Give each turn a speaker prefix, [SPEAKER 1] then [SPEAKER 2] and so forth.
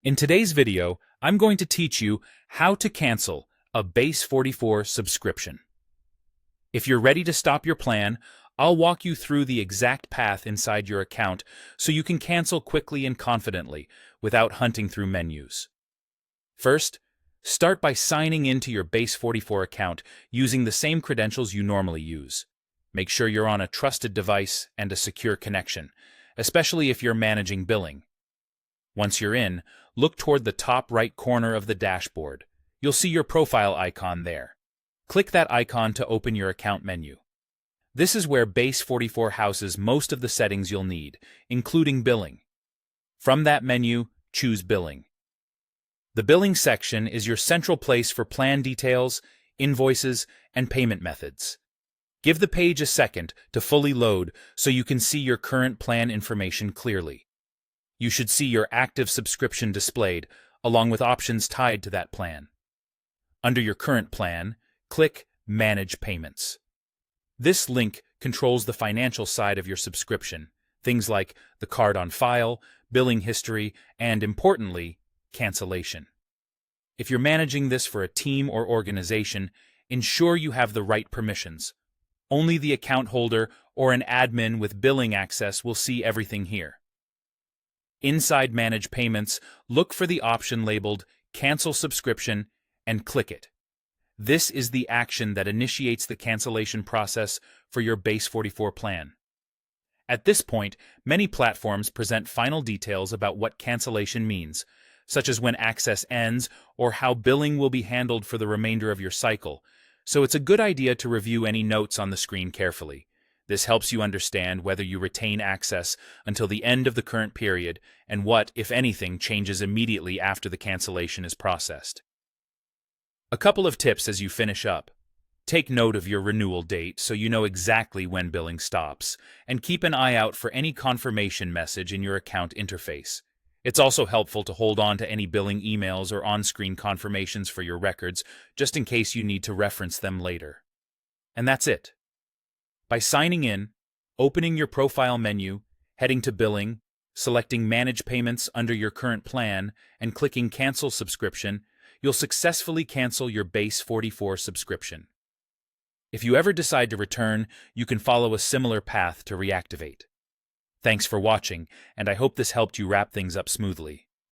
[SPEAKER 1] In today's video, I'm going to teach you how to cancel a Base44 subscription. If you're ready to stop your plan, I'll walk you through the exact path inside your account so you can cancel quickly and confidently without hunting through menus. First, start by signing into your Base44 account using the same credentials you normally use. Make sure you're on a trusted device and a secure connection, especially if you're managing billing. Once you're in, look toward the top right corner of the dashboard. You'll see your profile icon there. Click that icon to open your account menu. This is where Base44 houses most of the settings you'll need, including billing. From that menu, choose Billing. The Billing section is your central place for plan details, invoices, and payment methods. Give the page a second to fully load so you can see your current plan information clearly. You should see your active subscription displayed, along with options tied to that plan. Under your current plan, click Manage Payments. This link controls the financial side of your subscription, things like the card on file, billing history, and, importantly, cancellation. If you're managing this for a team or organization, ensure you have the right permissions. Only the account holder or an admin with billing access will see everything here. Inside Manage Payments, look for the option labeled Cancel Subscription and click it. This is the action that initiates the cancellation process for your Base44 plan. At this point, many platforms present final details about what cancellation means, such as when access ends or how billing will be handled for the remainder of your cycle, so it's a good idea to review any notes on the screen carefully. This helps you understand whether you retain access until the end of the current period and what, if anything, changes immediately after the cancellation is processed. A couple of tips as you finish up. Take note of your renewal date so you know exactly when billing stops, and keep an eye out for any confirmation message in your account interface. It's also helpful to hold on to any billing emails or on-screen confirmations for your records, just in case you need to reference them later. And that's it. By signing in, opening your profile menu, heading to Billing, selecting Manage Payments under your current plan, and clicking Cancel Subscription, you'll successfully cancel your Base44 subscription. If you ever decide to return, you can follow a similar path to reactivate. Thanks for watching, and I hope this helped you wrap things up smoothly.